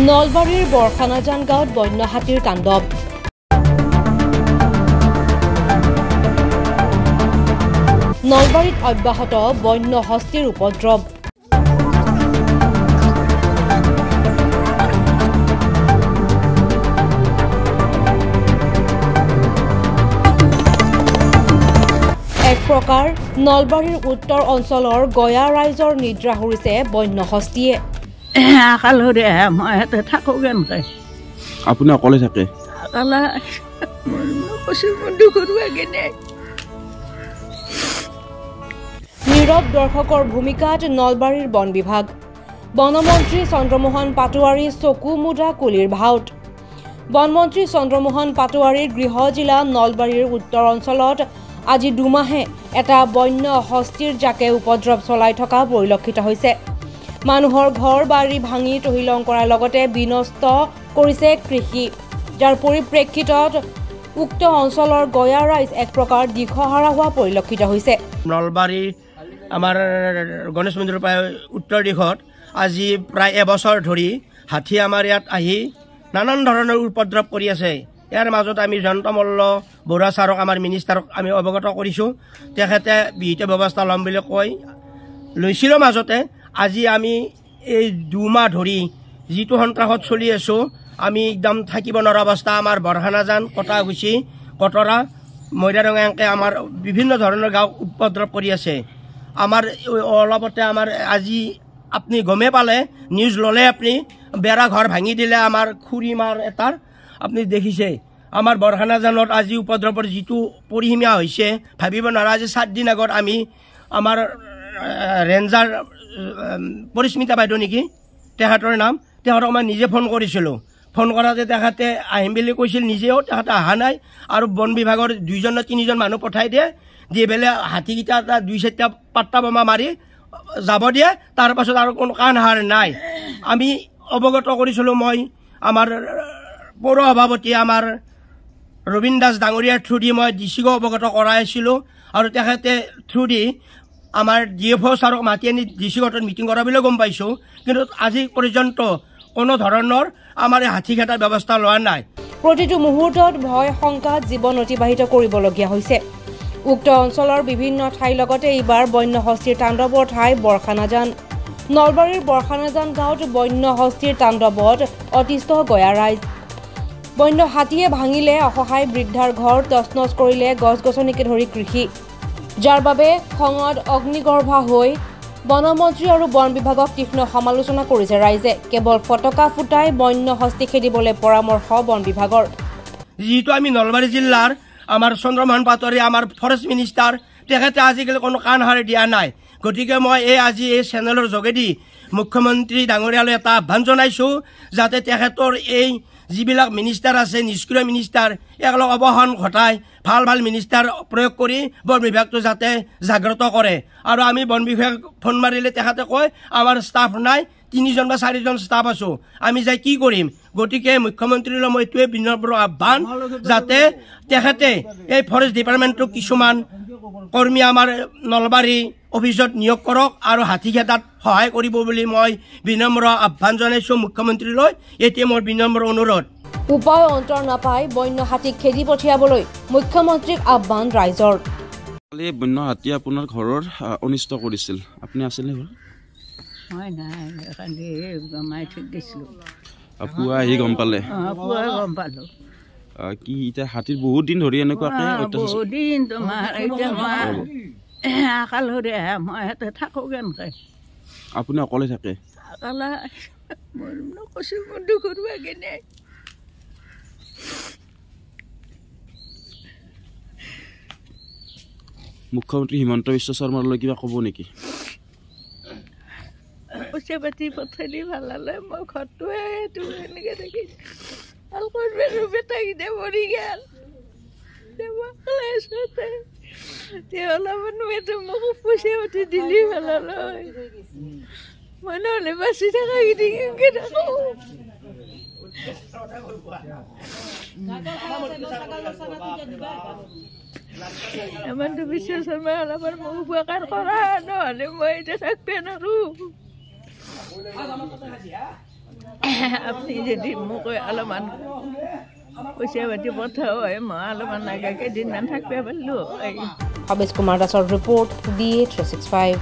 নলবাৰীৰ বৰখানাজান গাঁৱত বন্য হাতীৰ তাণ্ডৱ। নলবাৰীত অব্যাহত বন্য হস্তীৰ উপদ্ৰৱ। এক প্ৰকাৰ নলবাৰীৰ উত্তৰ অঞ্চলৰ গয়া ৰাইজৰ নিদ্ৰা হৰিছে বন্য হস্তীয়ে। আপুনি অকলে থাকে? নীৰৱ দৰ্শকৰ ভূমিকাত নলবাৰীৰ বন বিভাগ। বনমন্ত্ৰী চন্দ্ৰমোহন পাটোৱাৰী চকু মুদা কুলিৰ ভাওত। বনমন্ত্ৰী চন্দ্ৰমোহন পাটোৱাৰীৰ গৃহ জিলা নলবাৰীৰ উত্তৰ অঞ্চলত আজি দুমাহে এটা বন্য হস্তীৰ জাকে উপদ্ৰৱ চলাই থকা পৰিলক্ষিত হৈছে। মানুহৰ ঘৰ বাৰী ভাঙি তহিলং কৰাৰ লগতে বিনষ্ট কৰিছে কৃষি, যাৰ পৰিপ্ৰেক্ষিতত উক্ত অঞ্চলৰ গয়া ৰাইজ এক প্ৰকাৰ দিশহাৰা হোৱা পৰিলক্ষিত হৈছে। নলবাৰী আমাৰ গণেশ মন্দিৰৰ প্ৰায় উত্তৰ দিশত আজি প্ৰায় এবছৰ ধৰি হাতী আমাৰ ইয়াত আহি নানান ধৰণৰ উপদ্ৰৱ কৰি আছে। ইয়াৰ মাজত আমি জয়ন্ত মল্ল বৰুৱা ছাৰক আমাৰ মিনিষ্টাৰক আমি অৱগত কৰিছোঁ। তেখেতে বিহিত ব্যৱস্থা ল'ম বুলি কৈ লৈছিলোঁ। মাজতে আজি আমি এই 2 মাহ ধৰি যিটো সন্ত্ৰাসত চলি আছোঁ, আমি একদম থাকিব নোৱাৰা অৱস্থা। আমাৰ বৰখানাজান, কটাগুচি, কটৰা, মৈদাৰঙা এনেকৈ আমাৰ বিভিন্ন ধৰণৰ গাঁও উপদ্ৰৱ কৰি আছে। আমাৰ অলপতে আমাৰ আজি আপুনি গমে পালে, নিউজ ল'লে আপুনি, বেৰা ঘৰ ভাঙি দিলে আমাৰ খুৰীমাৰ এটাৰ। আপুনি দেখিছে আমাৰ বৰখানাজানত আজি উপদ্ৰৱৰ যিটো পৰিসীমা হৈছে ভাবিব নোৱাৰা। আজি 7 দিন আগত আমি আমাৰ ৰেঞ্জাৰ পৰিস্মিতা বাইদেউ নেকি তেখেতৰ নাম, তেখেতক মই নিজে ফোন কৰিছিলোঁ। ফোন কৰাতে তেখেতে আহিম বুলি কৈছিল, নিজেও তেখেতে অহা নাই। আৰু বন বিভাগৰ 2জন নে 3জন মানুহ পঠাই দিয়ে, দি পেলাই হাতীকেইটা 2-4টা পাট্টা বোমা মাৰি যাব দিয়ে। তাৰপাছত আৰু কোনো কাণ সাৰ নাই। আমি অৱগত কৰিছিলোঁ। মই আমাৰ পৌৰ সভাপতি আমাৰ ৰবীন দাস ডাঙৰীয়াৰ থ্ৰু দি মই ডিচিকো অৱগত কৰাইছিলোঁ। আৰু তেখেতে থ্ৰু দি আমাৰ DFO ছাৰক মাতি আনি ডিচিকোত মিটিং কৰাবলৈ গম পাইছোঁ। কিন্তু আজি পৰ্যন্ত কোনো ধৰণৰ আমাৰ এই হাতী খেদাৰ ব্যৱস্থা লোৱা নাই। প্ৰতিটো মুহূৰ্তত ভয় শংকাত জীৱন অতিবাহিত কৰিবলগীয়া হৈছে। উক্ত অঞ্চলৰ বিভিন্ন ঠাইৰ লগতে এইবাৰ বন্য হস্তীৰ তাণ্ডৱৰ ঠাই বৰখানাজান। নলবাৰীৰ বৰখানাজান গাঁৱত বন্য হস্তীৰ তাণ্ডৱত অতিষ্ঠ গয়া ৰাইজ। বন্য হাতীয়ে ভাঙিলে অসহায় বৃদ্ধাৰ ঘৰ, তছনছ কৰিলে গছ গছনিকে ধৰি কৃষি, যাৰ বাবে খঙত অগ্নিগৰ্ভা হৈ বনমন্ত্ৰী আৰু বন বিভাগক তীক্ষ্ণ সমালোচনা কৰিছে ৰাইজে। কেৱল ফটকা ফুটাই বন্য হস্তী খেদিবলৈ পৰামৰ্শ বন বিভাগৰ। যিটো আমি নলবাৰী জিলাৰ আমাৰ চন্দ্ৰমোহন পাটোৱাৰী আমাৰ ফৰেষ্ট মিনিষ্টাৰ, তেখেতে আজিকালি কোনো কাণ সাৰ দিয়া নাই। গতিকে মই আজি এই চেনেলৰ যোগেদি মুখ্যমন্ত্ৰী ডাঙৰীয়ালৈ এটা আহ্বান জনাইছোঁ, যাতে তেখেতৰ এই যিবিলাক মিনিষ্টাৰ আছে, নিষ্ক্ৰিয় মিনিষ্টাৰ, একেলগ অৱসান ঘটাই ভাল ভাল মিনিষ্টাৰ প্ৰয়োগ কৰি বন বিভাগটো যাতে জাগ্ৰত কৰে। আৰু আমি বন বিভাগ ফোন মাৰিলে তেখেতে কয় আমাৰ ষ্টাফ নাই, 3জন বা 4জন ষ্টাফ আছোঁ, আমি যাই কি কৰিম। গতিকে মুখ্যমন্ত্ৰীলৈ মই এইটোৱে বিনম্ৰ আহ্বান, যাতে তেখেতে এই ফৰেষ্ট ডিপাৰ্টমেণ্টটোক কিছুমান কৰ্মী আমাৰ নলবাৰী অফিচত নিয়োগ কৰক আৰু হাতী খেদাত সহায় কৰিব বুলি মই বিনম্ৰ আহ্বান জনাইছোঁ মুখ্যমন্ত্ৰীলৈ। এতিয়া মোৰ বিনম্ৰ অনুৰোধ। উপায় অন্তৰ নাপাই বন্য হাতীক খেদি পঠিয়াবলৈ মুখ্যমন্ত্ৰীক আহ্বান ৰাইজৰ। কালি বন্য হাতী আপোনাৰ ঘৰৰ অনিষ্ট কৰিছিল, আপুনি আছিলে? মই নাই, কালি গমাই ঠিক গৈছিলোঁ। পুৱা আহি গম পালে? পুৱা গম পালোঁ। কি এতিয়া হাতীৰ বহুত দিন ধৰি এনেকুৱাকে? বহুত দিন তোমাৰ এতিয়া আকালৰে মই ইয়াতে থাকোঁ কেনেকৈ? আপুনি অকলে থাকে? অকলে কৈছোঁ বন্ধু কৰিব কেনে। মুখ্যমন্ত্ৰী হিমন্ত বিশ্ব শৰ্মালৈ কিবা ক'ব নেকি? পইচা পাতি পঠাই দি ভাল হ'লে মই ঘৰটোৱে এইটো এনেকৈ থাকি বেটাকেইটা মৰি গেল। অলপমান মোক পইচা পাতি দিলি ভাল হ'লয়, মই নহ'লে বাচি থকা কেনেকৈ থাকোঁ। আমাৰতো বিশ্ব শৰ্মাই অলপমান মোক উপকাৰ কৰা, নহ'লে মই এতিয়া থাকিব নোৱাৰোঁ। আপুনি যদি মোক অলপমান পইচা পাতি পঠাও হয় মই অলপমান কেইদিনমান থাকিব পাৰিলোঁ। অবেশ কুমাৰ দাসৰ ৰিপৰ্ট DA 365।